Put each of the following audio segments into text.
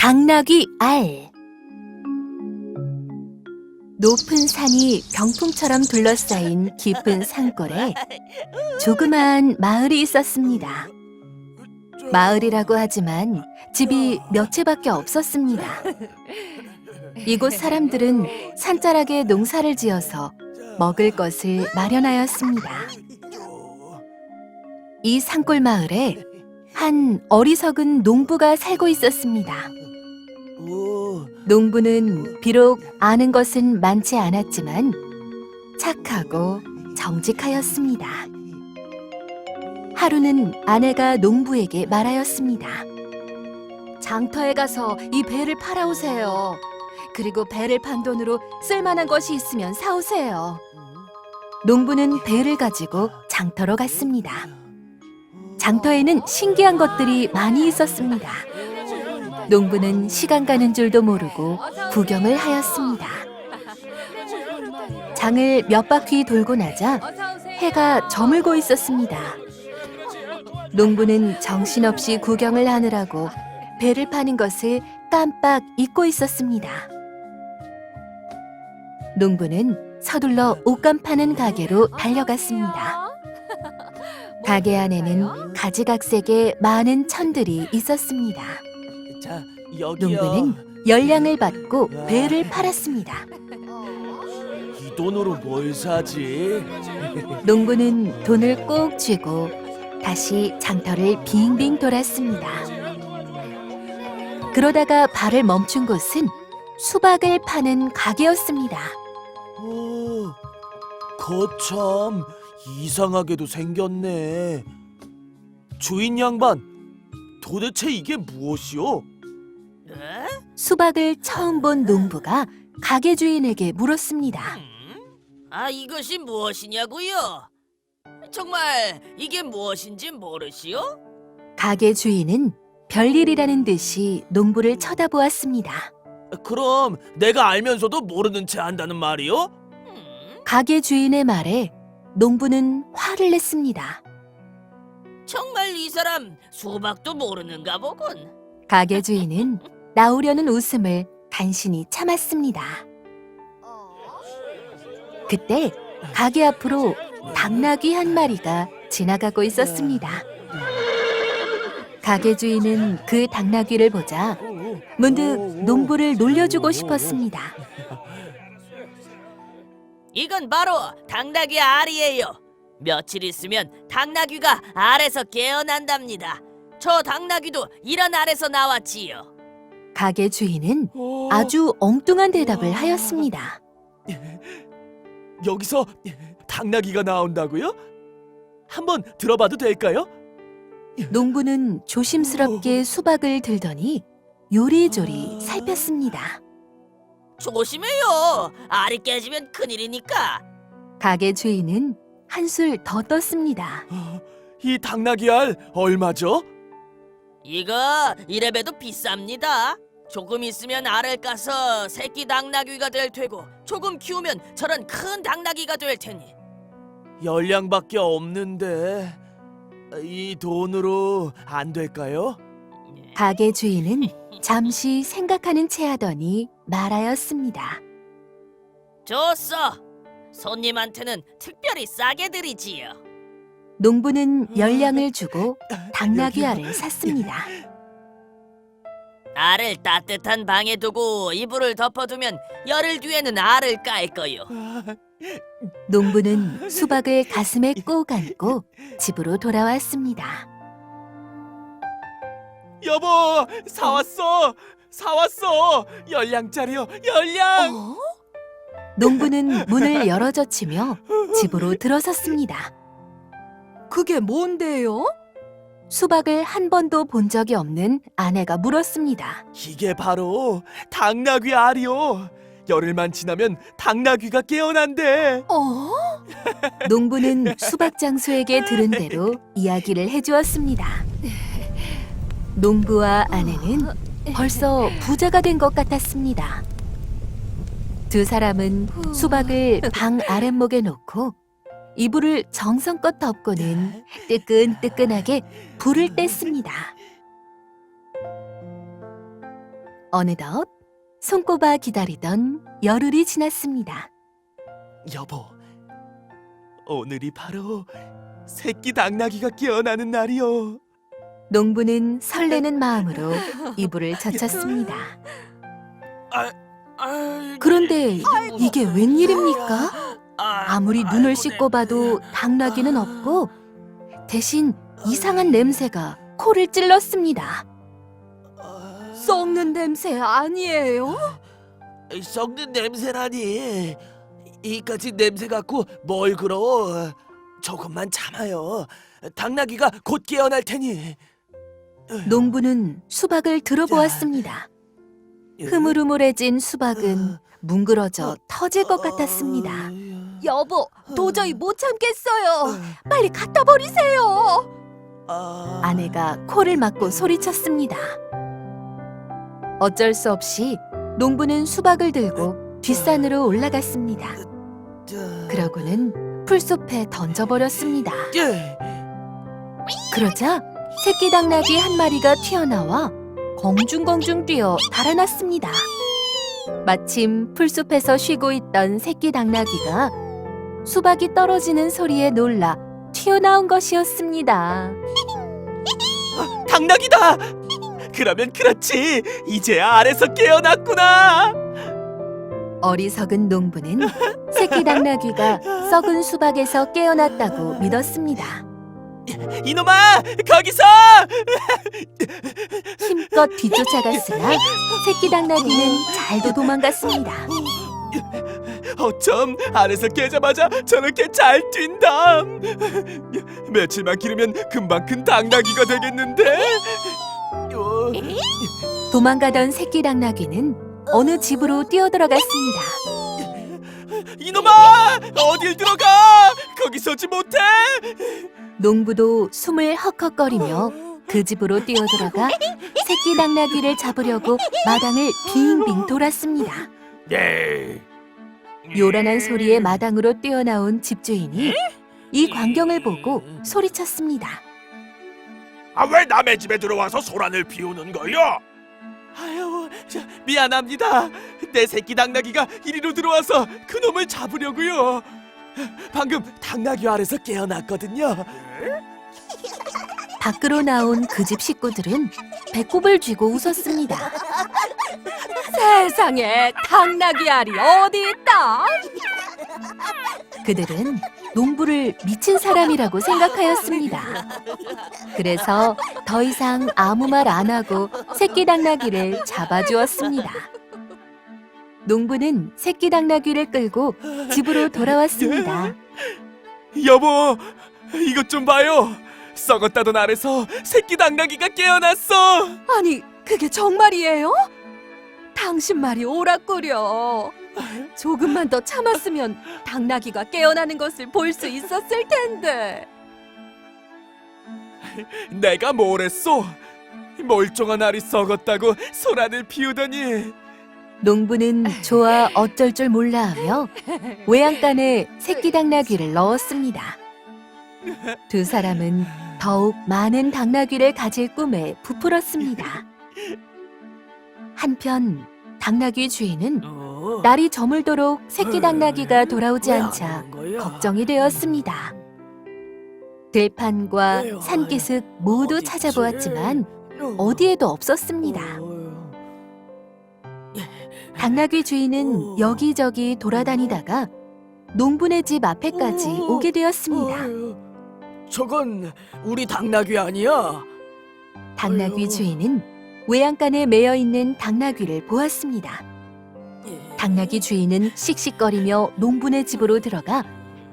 당나귀 알. 높은 산이 병풍처럼 둘러싸인 깊은 산골에 조그마한 마을이 있었습니다. 마을이라고 하지만 집이 몇 채밖에 없었습니다. 이곳 사람들은 산자락에 농사를 지어서 먹을 것을 마련하였습니다. 이 산골 마을에 한 어리석은 농부가 살고 있었습니다. 농부는 비록 아는 것은 많지 않았지만 착하고 정직하였습니다. 하루는 아내가 농부에게 말하였습니다. 장터에 가서 이 배를 팔아오세요. 그리고 배를 판 돈으로 쓸만한 것이 있으면 사오세요. 농부는 배를 가지고 장터로 갔습니다. 장터에는 신기한 것들이 많이 있었습니다. 농부는 시간 가는 줄도 모르고 구경을 하였습니다. 장을 몇 바퀴 돌고 나자 해가 저물고 있었습니다. 농부는 정신없이 구경을 하느라고 배를 파는 것을 깜빡 잊고 있었습니다. 농부는 서둘러 옷감 파는 가게로 달려갔습니다. 가게 안에는 가지각색의 많은 천들이 있었습니다. 자, 여기요. 농부는 열량을 받고 배를 팔았습니다. 이 돈으로 뭘 사지? 농부는 돈을 꼭 쥐고 다시 장터를 빙빙 돌았습니다. 그러다가 발을 멈춘 곳은 수박을 파는 가게였습니다. 오, 거참 이상하게도 생겼네. 주인 양반, 도대체 이게 무엇이오? 수박을 처음 본 농부가 가게 주인에게 물었습니다. 이것이 무엇이냐고요? 정말 이게 무엇인지 모르시오? 가게 주인은 별일이라는 듯이 농부를 쳐다보았습니다. 그럼 내가 알면서도 모르는 채 한다는 말이오? 가게 주인의 말에 농부는 화를 냈습니다. 정말 이 사람 수박도 모르는가 보군. 가게 주인은 나오려는 웃음을 간신히 참았습니다. 그때 가게 앞으로 당나귀 한 마리가 지나가고 있었습니다. 가게 주인은 그 당나귀를 보자 문득 농부를 놀려주고 싶었습니다. 이건 바로 당나귀 알이에요. 며칠 있으면 당나귀가 알에서 깨어난답니다. 저 당나귀도 이런 알에서 나왔지요. 가게 주인은 아주 엉뚱한 대답을 하였습니다. 여기서 당나귀가 나온다고요? 한번 들어봐도 될까요? 농부는 조심스럽게 수박을 들더니 요리조리 살폈습니다. 조심해요. 알이 깨지면 큰일이니까. 가게 주인은 한술 더 떴습니다. 이 당나귀 알 얼마죠? 이거 이래봬도 비쌉니다. 조금 있으면 알을 까서 새끼 당나귀가 될 테고 조금 키우면 저런 큰 당나귀가 될 테니. 열량밖에 없는데 이 돈으로 안 될까요? 가게 주인은 잠시 생각하는 체하더니 말하였습니다. 좋소. 손님한테는 특별히 싸게 드리지요. 농부는 열량을 주고 당나귀 알을 샀습니다. 알을 따뜻한 방에 두고 이불을 덮어두면 열흘 뒤에는 알을 깔 거요. 농부는 수박을 가슴에 꼭 안고 집으로 돌아왔습니다. 여보, 사왔어. 열량짜리요, 열량. 농부는 문을 열어젖히며 집으로 들어섰습니다. 그게 뭔데요? 수박을 한 번도 본 적이 없는 아내가 물었습니다. 이게 바로 당나귀 알이요. 열흘만 지나면 당나귀가 깨어난대. 농부는 수박 장수에게 들은 대로 이야기를 해주었습니다. 농부와 아내는 벌써 부자가 된 것 같았습니다. 두 사람은 수박을 방 아랫목에 놓고 이불을 정성껏 덮고는 뜨끈뜨끈하게 불을 뗐습니다. 어느덧 손꼽아 기다리던 열흘이 지났습니다. 여보, 오늘이 바로 새끼 당나귀가 깨어나는 날이요. 농부는 설레는 마음으로 이불을 젖혔습니다. 그런데 이게 웬일입니까? 아무리 눈을 씻고 봐도 당나귀는 없고 대신 이상한 냄새가 코를 찔렀습니다. 썩는 냄새 아니에요? 썩는 냄새라니. 이까지 냄새 갖고 뭘 그러? 조금만 참아요. 당나귀가 곧 깨어날 테니. 농부는 수박을 들어보았습니다. 흐물흐물해진 수박은 뭉그러져 터질 것 같았습니다. 여보, 도저히 못 참겠어요. 빨리 갖다 버리세요. 아내가 코를 막고 소리쳤습니다. 어쩔 수 없이 농부는 수박을 들고 뒷산으로 올라갔습니다. 그러고는 풀숲에 던져버렸습니다. 그러자 새끼 당나귀 한 마리가 튀어나와 공중공중 뛰어 달아났습니다. 마침 풀숲에서 쉬고 있던 새끼 당나귀가 수박이 떨어지는 소리에 놀라 튀어나온 것이었습니다. 당나귀다. 그러면 그렇지. 이제야 알에서 깨어났구나. 어리석은 농부는 새끼 당나귀가 썩은 수박에서 깨어났다고 믿었습니다. 이놈아, 거기서! 힘껏 뒤쫓아갔으나 새끼 당나귀는 잘도 도망갔습니다. 어쩜 알에서 깨자마자 저렇게 잘 뛴담. 며칠만 기르면 금방 큰 당나귀가 되겠는데. 도망가던 새끼 당나귀는 어느 집으로 뛰어들어갔습니다. 이놈아, 어딜 들어가? 거기 서지 못해. 농부도 숨을 헉헉거리며 그 집으로 뛰어들어가 새끼 당나귀를 잡으려고 마당을 빙빙 돌았습니다. 요란한 소리에 마당으로 뛰어나온 집주인이 이 광경을 보고 소리쳤습니다. 왜 남의 집에 들어와서 소란을 피우는 거요? 아유, 미안합니다. 내 새끼 당나귀가 이리로 들어와서 그놈을 잡으려고요. 방금 당나귀 알에서 깨어났거든요. 밖으로 나온 그 집 식구들은 배꼽을 쥐고 웃었습니다. 세상에, 당나귀 알이 어디 있다? 그들은 농부를 미친 사람이라고 생각하였습니다. 그래서 더 이상 아무 말 안 하고 새끼 당나귀를 잡아주었습니다. 농부는 새끼 당나귀를 끌고 집으로 돌아왔습니다. 여보, 이것 좀 봐요. 썩었다던 알에서 새끼 당나귀가 깨어났어. 아니, 그게 정말이에요? 당신 말이 옳았구려. 조금만 더 참았으면 당나귀가 깨어나는 것을 볼 수 있었을 텐데. 내가 뭘 했어? 멀쩡한 알이 썩었다고 소란을 피우더니. 농부는 좋아 어쩔 줄 몰라하며 외양간에 새끼 당나귀를 넣었습니다. 두 사람은 더욱 많은 당나귀를 가질 꿈에 부풀었습니다. 한편 당나귀 주인은 날이 저물도록 새끼 당나귀가 돌아오지 않자 걱정이 되었습니다. 들판과 산기슭 모두 찾아보았지만 어디에도 없었습니다. 당나귀 주인은 여기저기 돌아다니다가 농부네 집 앞에까지 오게 되었습니다. 저건 우리 당나귀 아니야? 당나귀 주인은 외양간에 매여 있는 당나귀를 보았습니다. 당나귀 주인은 씩씩거리며 농부네 집으로 들어가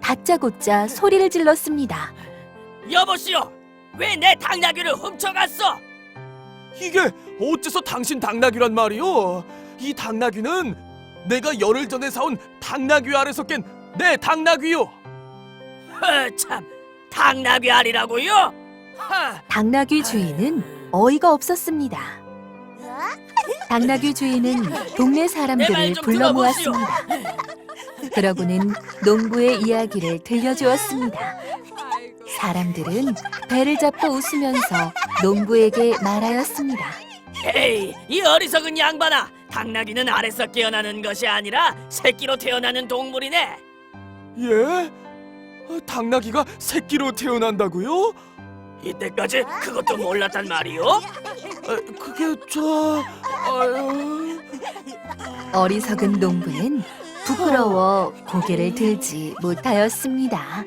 다짜고짜 소리를 질렀습니다. 여보시오, 왜 내 당나귀를 훔쳐갔어? 이게 어째서 당신 당나귀란 말이오? 이 당나귀는 내가 열흘 전에 사온 당나귀 알에서 깬 내 당나귀요. 참, 당나귀 알이라고요? 당나귀 주인은 어이가 없었습니다. 당나귀 주인은 동네 내 사람들을 말 좀 불러 들어보시오. 모았습니다. 그러고는 농부의 이야기를 들려주었습니다. 사람들은 배를 잡고 웃으면서 농부에게 말하였습니다. 헤이, 이 어리석은 양반아! 당나귀는 알에서 깨어나는 것이 아니라 새끼로 태어나는 동물이네. 예? 당나귀가 새끼로 태어난다고요? 이때까지 그것도 몰랐단 말이오? 그게 아유... 어리석은 농부는 부끄러워 고개를 들지 못하였습니다.